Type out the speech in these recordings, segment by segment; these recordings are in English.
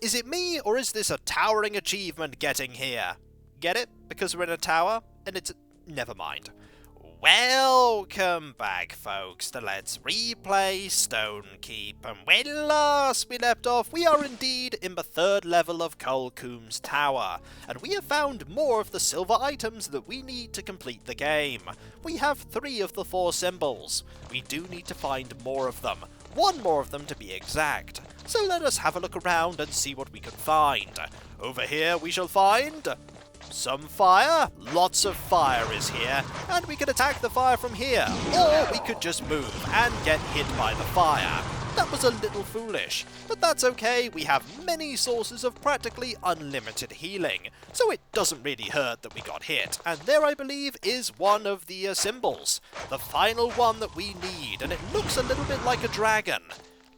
Is it me, or is this a towering achievement getting here? Get it? Because we're in a tower, and it's... never mind. Welcome back, folks, to Let's Replay Stonekeep, and when last we left off, we are indeed in the 3rd level of Khull-Khuum's tower, and we have found more of the silver items that we need to complete the game. We have 3 of the 4 symbols. We do need to find more of them. 1 more of them to be exact. So let us have a look around and see what we can find. Over here we shall find... some fire. Lots of fire is here, and we can attack the fire from here, or we could just move and get hit by the fire. That was a little foolish, but that's okay. We have many sources of practically unlimited healing, so it doesn't really hurt that we got hit. And there, I believe, is one of the symbols, the final one that we need, and it looks a little bit like a dragon.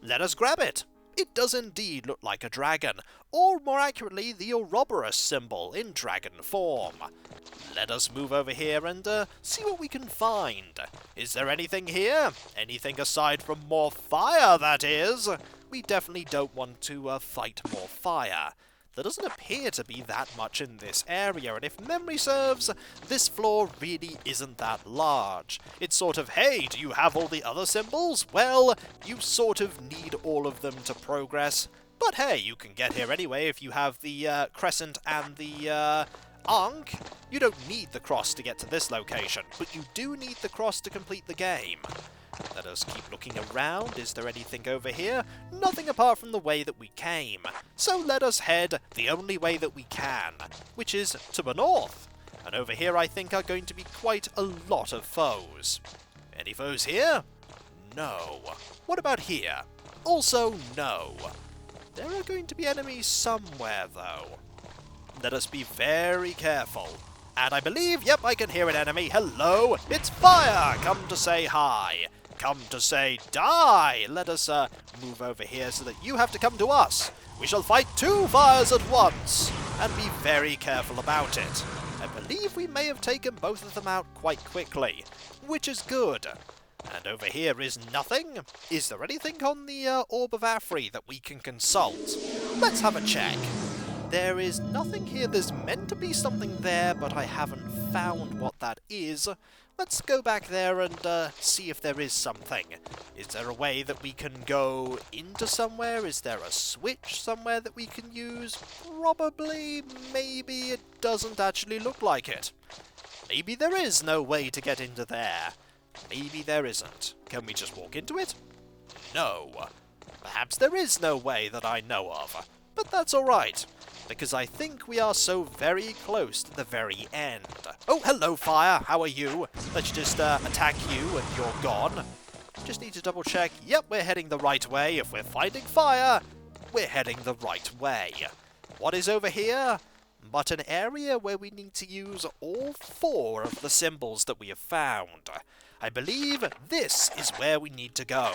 Let us grab it. It does indeed look like a dragon, or more accurately, the Ouroboros symbol in dragon form. Let us move over here and see what we can find. Is there anything here? Anything aside from more fire, that is? We definitely don't want to fight more fire. There doesn't appear to be that much in this area, and if memory serves, this floor really isn't that large. It's sort of, hey, do you have all the other symbols? Well, you sort of need all of them to progress. But hey, you can get here anyway if you have the crescent and the ankh. You don't need the cross to get to this location, but you do need the cross to complete the game. Let us keep looking around. Is there anything over here? Nothing apart from the way that we came. So let us head the only way that we can, which is to the north. And over here I think are going to be quite a lot of foes. Any foes here? No. What about here? Also no. There are going to be enemies somewhere though. Let us be very careful. And I believe, yep, I can hear an enemy. Hello, it's fire! Come to say hi. Come to say die! Let us move over here so that you have to come to us. We shall fight 2 fires at once, and be very careful about it. I believe we may have taken both of them out quite quickly, which is good. And over here is nothing. Is there anything on the Orb of Afri that we can consult? Let's have a check. There is nothing here. There's meant to be something there, but I haven't found what that is. Let's go back there and see if there is something. Is there a way that we can go into somewhere? Is there a switch somewhere that we can use? Probably. Maybe it doesn't actually look like it. Maybe there is no way to get into there. Maybe there isn't. Can we just walk into it? No. Perhaps there is no way that I know of. But that's alright, because I think we are so very close to the very end. Oh, hello, fire. How are you? Let's just attack you and you're gone. Just need to double check. Yep, we're heading the right way. If we're fighting fire, we're heading the right way. What is over here? But an area where we need to use all 4 of the symbols that we have found. I believe this is where we need to go.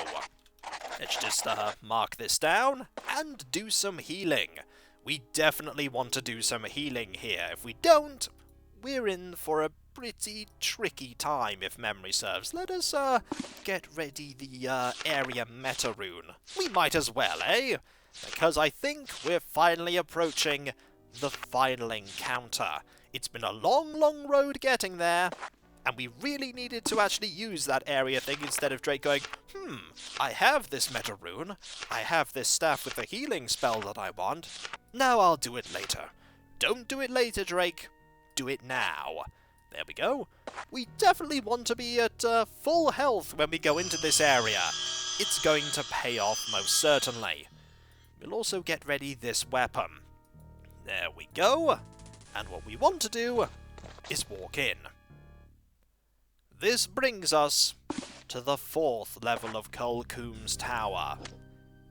Let's just mark this down and do some healing. We definitely want to do some healing here. If we don't, we're in for a pretty tricky time if memory serves. Let us get ready the area meta rune. We might as well, eh? Because I think we're finally approaching the final encounter. It's been a long, long road getting there. And we really needed to actually use that area thing instead of Drake going, I have this meta rune. I have this staff with the healing spell that I want. Now I'll do it later. Don't do it later, Drake. Do it now. There we go. We definitely want to be at full health when we go into this area. It's going to pay off most certainly. We'll also get ready this weapon. There we go. And what we want to do is walk in. This brings us to the 4th level of Khull-Khuum's tower.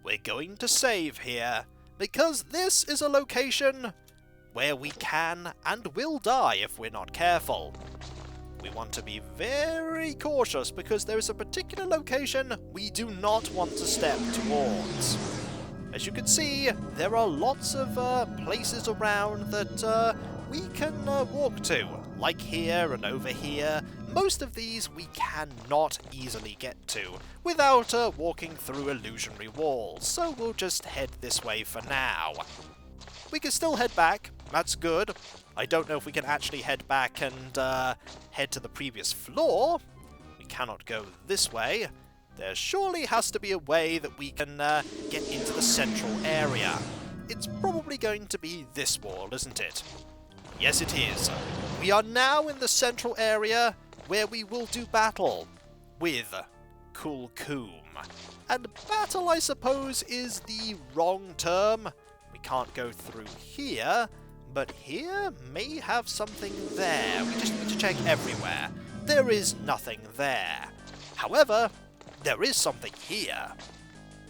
We're going to save here, because this is a location where we can and will die if we're not careful. We want to be very cautious, because there is a particular location we do not want to step towards. As you can see, there are lots of places around that we can walk to, like here and over here. most of these we cannot easily get to without walking through illusionary walls, so we'll just head this way for now. We can still head back, that's good. I don't know if we can actually head back and head to the previous floor. We cannot go this way. There surely has to be a way that we can get into the central area. It's probably going to be this wall, isn't it? Yes, it is. We are now in the central area where we will do battle with Khull-Khuum. And battle, I suppose, is the wrong term. We can't go through here, but here may have something there. We just need to check everywhere. There is nothing there. However, there is something here,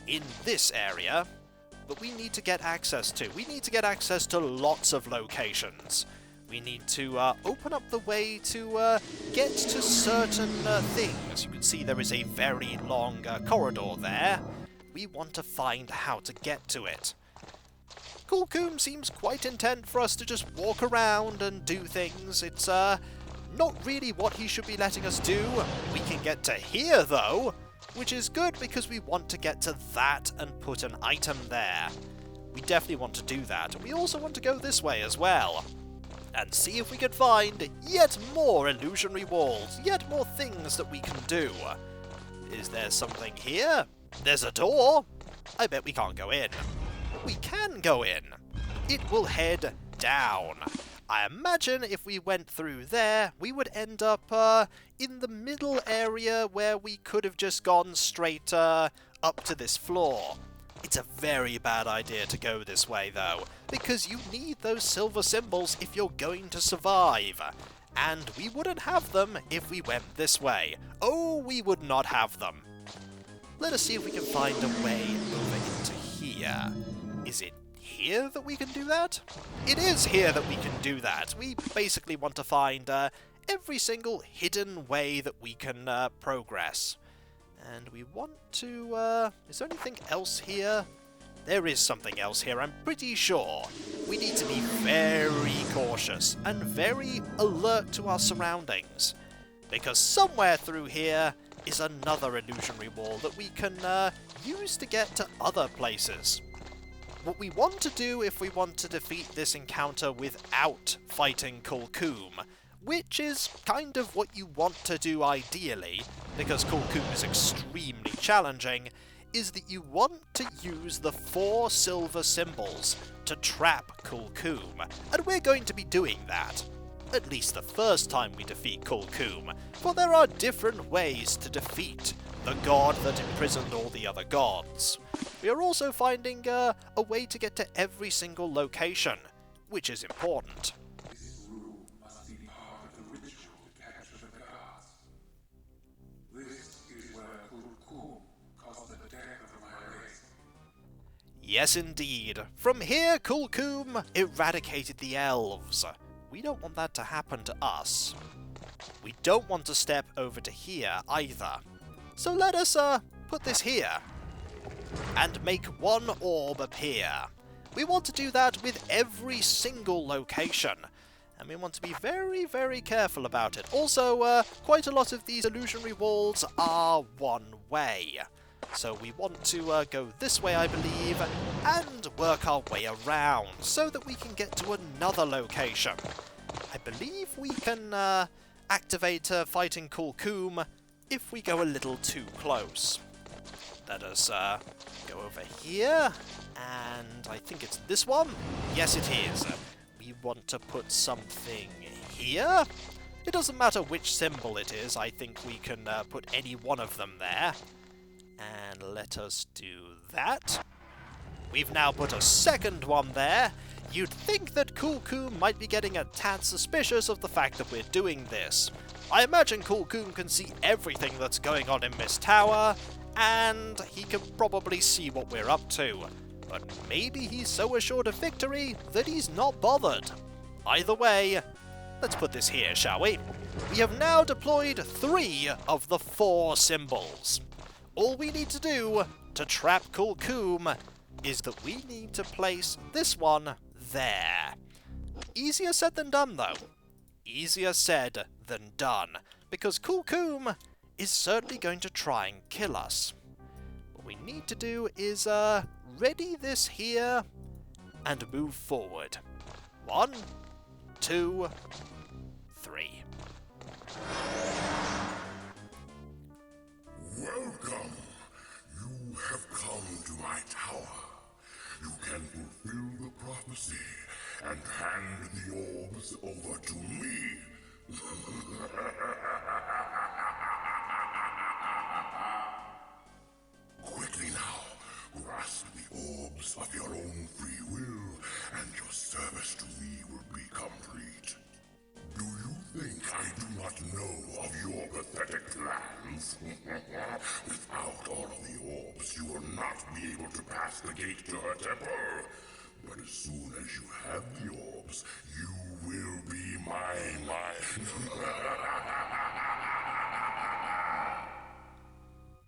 in this area, that we need to get access to. We need to get access to lots of locations. We need to open up the way to get to certain things. You can see there is a very long corridor there. We want to find how to get to it. Khull-Khuum seems quite intent for us to just walk around and do things. It's not really what he should be letting us do. We can get to here, though, which is good because we want to get to that and put an item there. We definitely want to do that. We also want to go this way as well and see if we can find yet more illusionary walls, yet more things that we can do. Is there something here? There's a door. I bet we can't go in. We can go in. It will head down. I imagine if we went through there, we would end up in the middle area where we could have just gone straight up to this floor. It's a very bad idea to go this way, though, because you need those silver symbols if you're going to survive. And we wouldn't have them if we went this way. Oh, we would not have them. Let us see if we can find a way over into here. Is it here that we can do that? It is here that we can do that. We basically want to find every single hidden way that we can progress. And we want to... is there anything else here? There is something else here, I'm pretty sure. We need to be very cautious and very alert to our surroundings. Because somewhere through here is another illusionary wall that we can use to get to other places. What we want to do if we want to defeat this encounter without fighting Khull-Khuum, which is kind of what you want to do ideally, because Khull-Khuum is extremely challenging, is that you want to use the 4 silver symbols to trap Khull-Khuum, and we're going to be doing that. At least the first time we defeat Khull-Khuum, for there are different ways to defeat the god that imprisoned all the other gods. We are also finding a way to get to every single location, which is important. This room must be part of the ritual to capture the gods. This is where Khull-Khuum caused the death of my race. Yes, indeed. From here, Khull-Khuum eradicated the elves. We don't want that to happen to us. We don't want to step over to here either. So let us put this here and make 1 orb appear. We want to do that with every single location, and we want to be very, very careful about it. Also, quite a lot of these illusionary walls are one way. So we want to go this way, I believe, and work our way around so that we can get to another location. I believe we can activate fighting Khull-Khuum if we go a little too close. Let us go over here, and I think it's this one. Yes, it is. We want to put something here. It doesn't matter which symbol it is. I think we can put any one of them there. And let us do that. We've now put a second one there. You'd think that Khull-Khuum might be getting a tad suspicious of the fact that we're doing this. I imagine Khull-Khuum can see everything that's going on in this tower, and he can probably see what we're up to. But maybe he's so assured of victory that he's not bothered. Either way, let's put this here, shall we? We have now deployed 3 of the 4 symbols. All we need to do to trap Khull-Khuum is that we need to place this one there. Easier said than done, though. Easier said than done. because Khull-Khuum is certainly going to try and kill us. What we need to do is ready this here and move forward. 1, 2, 3. Welcome! You have come to my tower. You can fulfill the prophecy and hand the orbs over to me. Quickly now, grasp the orbs of your own free will, and your service to me will be complete. Do you think I do not know of your pathetic plans? Without all of the orbs, you will not be able to pass the gate to her temple. But as soon as you have the orbs, you will be mine.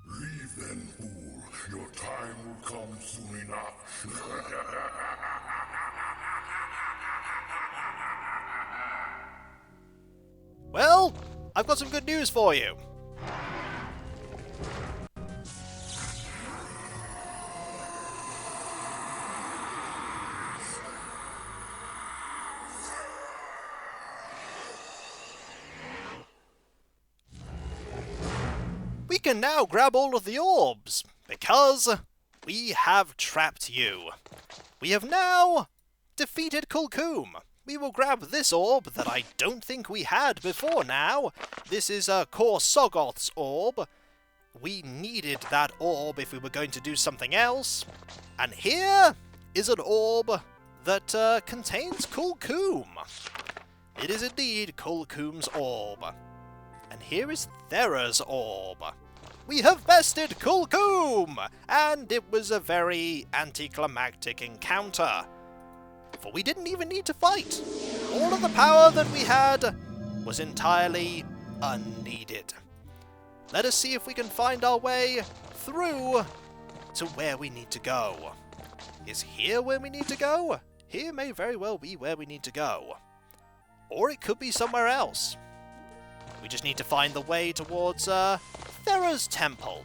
Leave then, fool. Your time will come soon enough. Well, I've got some good news for you. We can now grab all of the orbs, because we have trapped you. We have now defeated Khull-Khuum. We will grab this orb that I don't think we had before now. This is Kikoskia's orb. We needed that orb if we were going to do something else. And here is an orb that contains Khull-Khuum. It is indeed Khull-Khuum's orb. And here is Thera's orb. We have bested Khull-Khuum! And it was a very anticlimactic encounter. For we didn't even need to fight. All of the power that we had was entirely unneeded. Let us see if we can find our way through to where we need to go. Is here where we need to go? Here may very well be where we need to go. Or it could be somewhere else. We just need to find the way towards Thera's temple.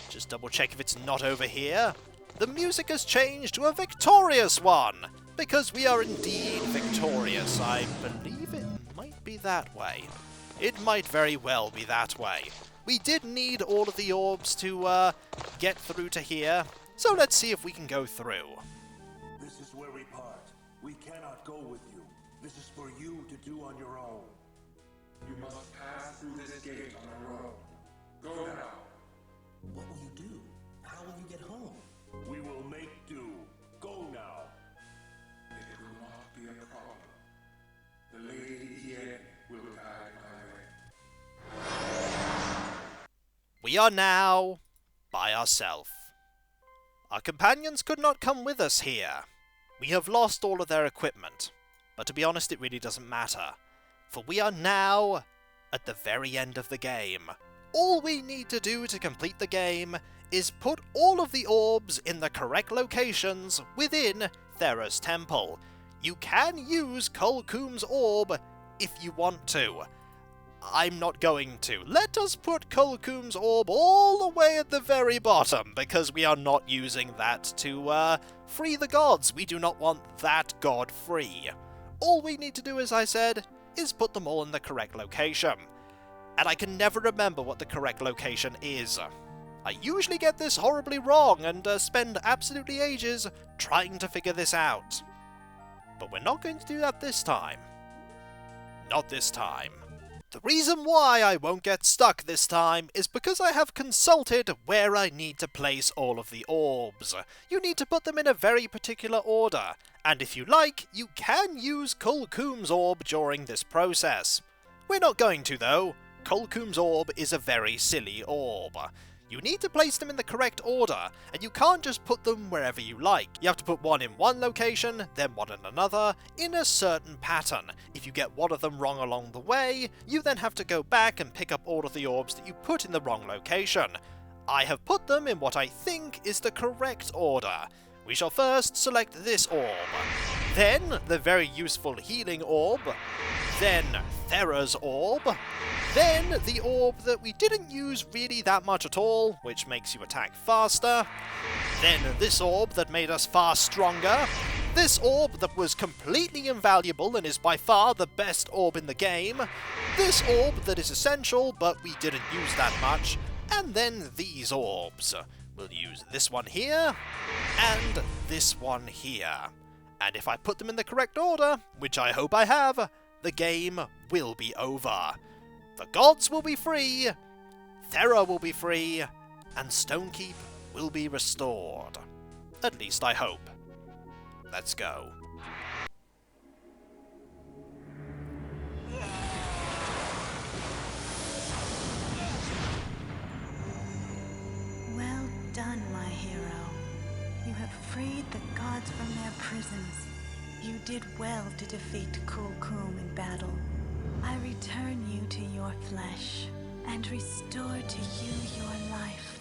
Just double check if it's not over here. The music has changed to a victorious one, because we are indeed victorious. I believe it might be that way. It might very well be that way. We did need all of the orbs to get through to here, so let's see if we can go through. This is where we part. We cannot go with you. This is for you to do on your own. You must pass through this gate on your own. Go now. What will you do? How will you get home? We will make do. Go now. It will not be a problem. The Lady Yen will guide my way. We are now by ourselves. Our companions could not come with us here. We have lost all of their equipment, but to be honest, it really doesn't matter, for we are now at the very end of the game. All we need to do to complete the game is put all of the orbs in the correct locations within Thera's temple. You can use Khull-Khuum's orb if you want to. I'm not going to. Let us put Khull-Khuum's orb all the way at the very bottom, because we are not using that to free the gods. We do not want that god free. All we need to do, as I said, is put them all in the correct location. And I can never remember what the correct location is. I usually get this horribly wrong and spend absolutely ages trying to figure this out. But we're not going to do that this time. Not this time. The reason why I won't get stuck this time is because I have consulted where I need to place all of the orbs. You need to put them in a very particular order, and if you like, you can use Khull-Khuum's orb during this process. We're not going to though. Khull-Khuum's orb is a very silly orb. You need to place them in the correct order, and you can't just put them wherever you like. You have to put one in one location, then one in another, in a certain pattern. If you get one of them wrong along the way, you then have to go back and pick up all of the orbs that you put in the wrong location. I have put them in what I think is the correct order. We shall first select this orb. then the very useful healing orb, then Thera's orb, then the orb that we didn't use really that much at all, which makes you attack faster, then this orb that made us far stronger, this orb that was completely invaluable and is by far the best orb in the game, this orb that is essential but we didn't use that much, and then these orbs. We'll use this one here, and this one here. And if I put them in the correct order, which I hope I have, the game will be over. The gods will be free, Thera will be free, and Stonekeep will be restored. At least I hope. Let's go. Well done, my hero. You have freed the gods from their prisons. You did well to defeat Khull-Khuum in battle. I return you to your flesh and restore to you your life.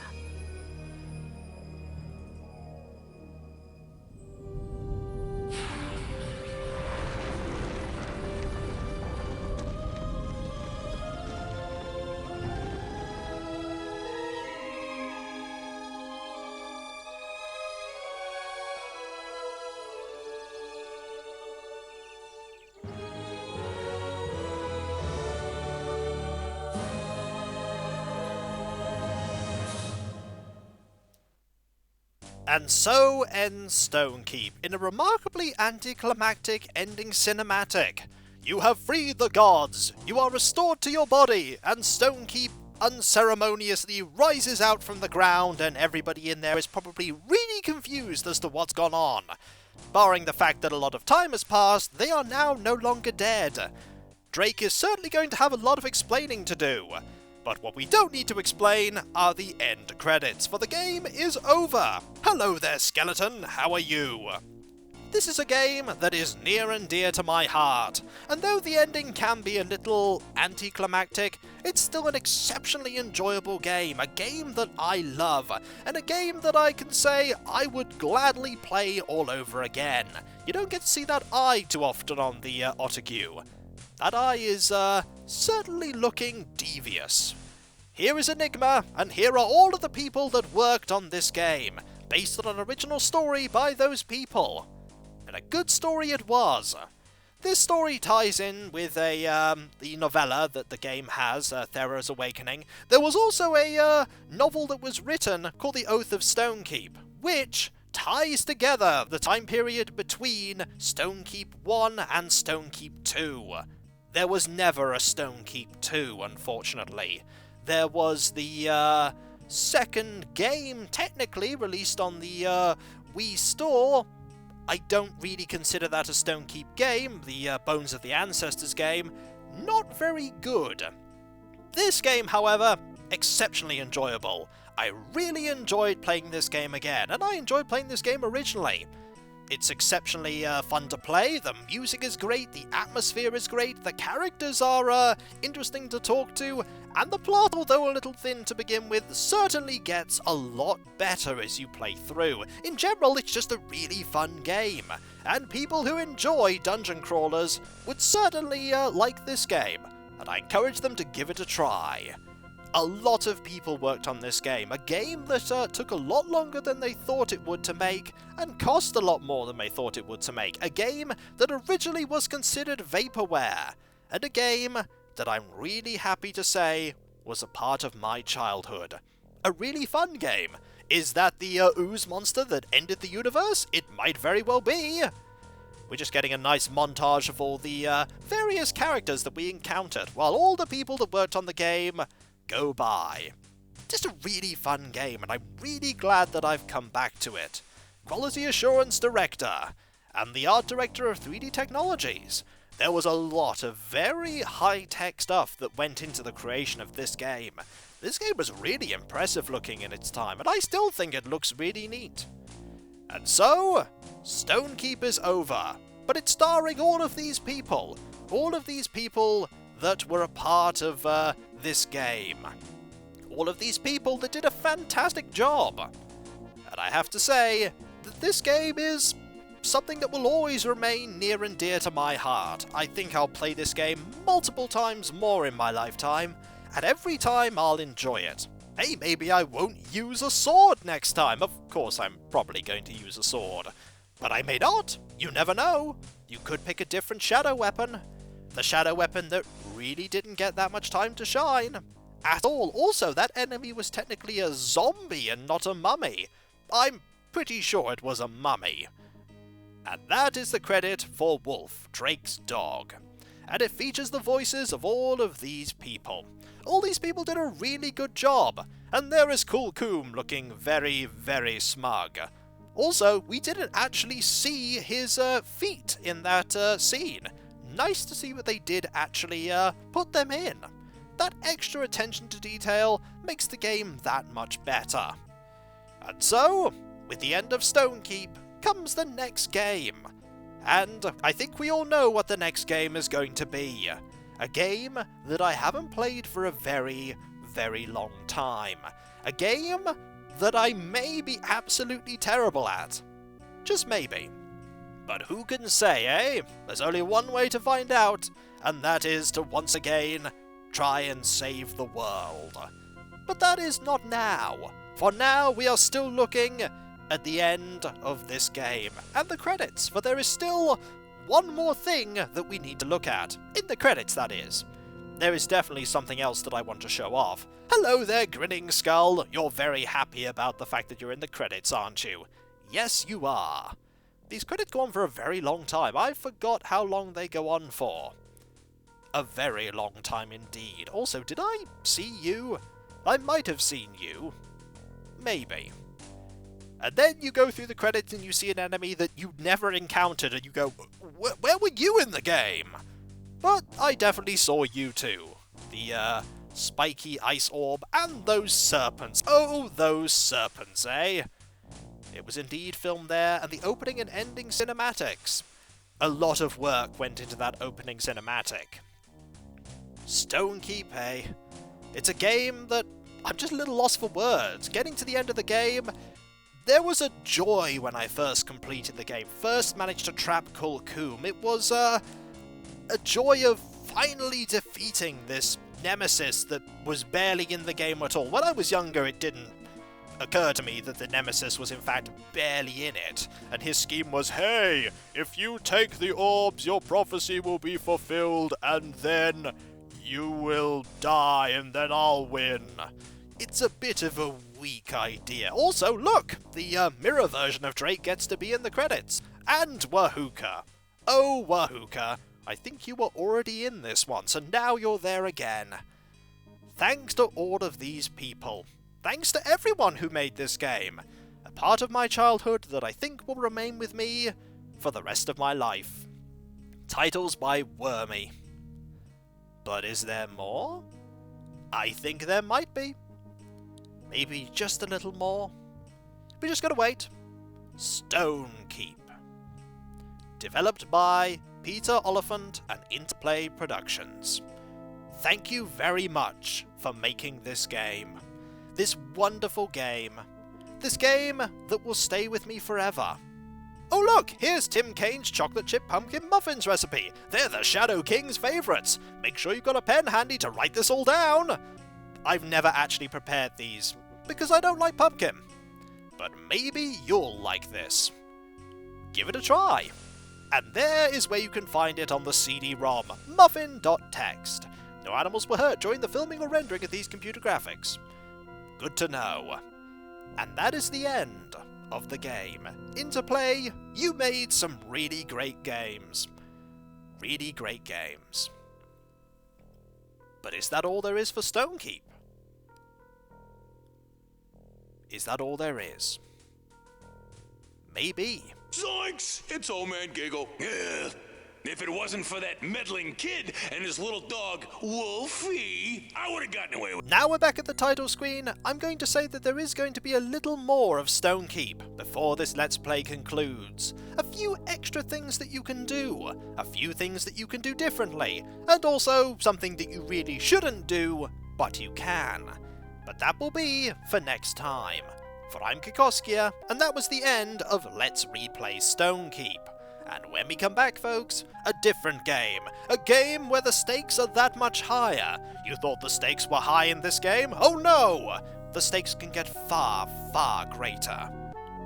And so ends Stonekeep, in a remarkably anticlimactic ending cinematic. You have freed the gods, you are restored to your body, and Stonekeep unceremoniously rises out from the ground, and everybody in there is probably really confused as to what's gone on. Barring the fact that a lot of time has passed, they are now no longer dead. Drake is certainly going to have a lot of explaining to do. But what we don't need to explain are the end credits, for the game is over. Hello there, Skeleton, how are you? This is a game that is near and dear to my heart, and though the ending can be a little anticlimactic, it's still an exceptionally enjoyable game, a game that I love, and a game that I can say I would gladly play all over again. You don't get to see that eye too often on the Otague. That eye is certainly looking devious. Here is Enigma, and here are all of the people that worked on this game, based on an original story by those people. And a good story it was. This story ties in with the novella that the game has, Thera's Awakening. There was also a novel that was written called The Oath of Stonekeep, which ties together the time period between Stonekeep 1 and Stonekeep 2. There was never a Stonekeep 2, unfortunately. There was the second game, technically, released on the Wii Store. I don't really consider that a Stonekeep game, the Bones of the Ancestors game. Not very good. This game, however, exceptionally enjoyable. I really enjoyed playing this game again, and I enjoyed playing this game originally. It's exceptionally fun to play, the music is great, the atmosphere is great, the characters are interesting to talk to, and the plot, although a little thin to begin with, certainly gets a lot better as you play through. In general, it's just a really fun game, and people who enjoy dungeon crawlers would certainly like this game, and I encourage them to give it a try. A lot of people worked on this game, a game that took a lot longer than they thought it would to make, and cost a lot more than they thought it would to make, a game that originally was considered vaporware, and a game that I'm really happy to say was a part of my childhood. A really fun game. Is that the ooze monster that ended the universe? It might very well be. We're just getting a nice montage of all the various characters that we encountered, while all the people that worked on the game go by. Just a really fun game, and I'm really glad that I've come back to it. Quality Assurance Director, and the Art Director of 3D Technologies. There was a lot of very high-tech stuff that went into the creation of this game. This game was really impressive looking in its time, and I still think it looks really neat. And so, Stonekeep is over, but it's starring all of these people that were a part of this game. All of these people that did a fantastic job. And I have to say that this game is something that will always remain near and dear to my heart. I think I'll play this game multiple times more in my lifetime, and every time I'll enjoy it. Hey, maybe I won't use a sword next time. Of course, I'm probably going to use a sword. But I may not. You never know. You could pick a different shadow weapon. The shadow weapon that really didn't get that much time to shine at all. Also, that enemy was technically a zombie and not a mummy. I'm pretty sure it was a mummy. And that is the credit for Wolf, Drake's dog. And it features the voices of all of these people. All these people did a really good job. And there is Khull-Khuum looking very, very smug. Also, we didn't actually see his feet in that scene. Nice to see what they did actually put them in. That extra attention to detail makes the game that much better. And so, with the end of Stonekeep, comes the next game. And I think we all know what the next game is going to be. A game that I haven't played for a very, very long time. A game that I may be absolutely terrible at. Just maybe. But who can say, eh? There's only one way to find out, and that is to once again try and save the world. But that is not now. For now, we are still looking at the end of this game, and the credits, for there is still one more thing that we need to look at. In the credits, that is. There is definitely something else that I want to show off. Hello there, Grinning Skull. You're very happy about the fact that you're in the credits, aren't you? Yes, you are. These credits go on for a very long time. I forgot how long they go on for. A very long time indeed. Also, did I see you? I might have seen you. Maybe. And then you go through the credits and you see an enemy that you never encountered and you go, where were you in the game? But I definitely saw you too. The, spiky ice orb and those serpents. Oh, those serpents, eh? It was indeed filmed there, and the opening and ending cinematics. A lot of work went into that opening cinematic. Stonekeep, eh? It's a game that I'm just a little lost for words. Getting to the end of the game, there was a joy when I first completed the game. First managed to trap Khull-Khuum. It was a joy of finally defeating this nemesis that was barely in the game at all. When I was younger, it didn't occur to me that the nemesis was in fact barely in it, and his scheme was, hey, if you take the orbs, your prophecy will be fulfilled, and then you will die, and then I'll win. It's a bit of a weak idea. Also, look, the mirror version of Drake gets to be in the credits, and Wahook. Oh, Wahook, I think you were already in this one, so now you're there again. Thanks to all of these people. Thanks to everyone who made this game. A part of my childhood that I think will remain with me for the rest of my life. Titles by Wormy. But is there more? I think there might be. Maybe just a little more. We just gotta wait. Stonekeep. Developed by Peter Oliphant and Interplay Productions. Thank you very much for making this game. This wonderful game. This game that will stay with me forever. Oh look, here's Tim Kane's chocolate chip pumpkin muffins recipe. They're the Shadow King's favourites. Make sure you've got a pen handy to write this all down. I've never actually prepared these, because I don't like pumpkin. But maybe you'll like this. Give it a try. And there is where you can find it on the CD-ROM, muffin.txt. No animals were hurt during the filming or rendering of these computer graphics. Good to know. And that is the end of the game. Interplay, you made some really great games. Really great games. But is that all there is for Stonekeep? Is that all there is? Maybe. Zoinks! It's old man Giggle. Ugh. If it wasn't for that meddling kid and his little dog, Wolfie, I would have gotten away with it. Now we're back at the title screen, I'm going to say that there is going to be a little more of Stonekeep before this Let's Play concludes. A few extra things that you can do, a few things that you can do differently, and also something that you really shouldn't do, but you can. But that will be for next time. For I'm Kikoskia, and that was the end of Let's Replay Stonekeep. And when we come back, folks, a different game. A game where the stakes are that much higher. You thought the stakes were high in this game? Oh no! The stakes can get far, far greater.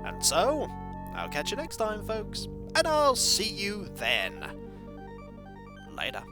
And so, I'll catch you next time, folks. And I'll see you then. Later.